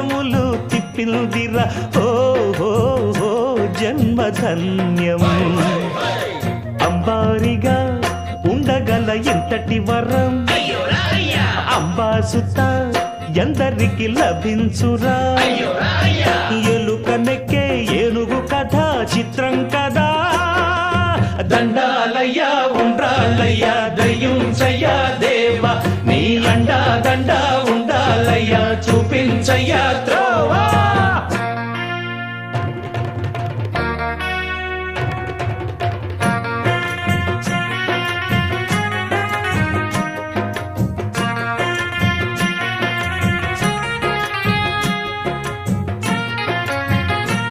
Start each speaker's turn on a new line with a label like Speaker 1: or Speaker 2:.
Speaker 1: చక్రములు తిప్పిందిరా ఓ జన్మధన్యం అంబారిగా ఉండగల ఇంతటి వరం అంబాసుత ఎందరికి లభించురా ఎలుక నెక్కే ఏనుగు కథ చిత్రం కదా దండాలయ్యా ఉండ్రాళ్ళయ్యా దయ్యుంచయ్యా దేవా నీ అండా దండా ఉండాలయ్యా చూపించయ్యా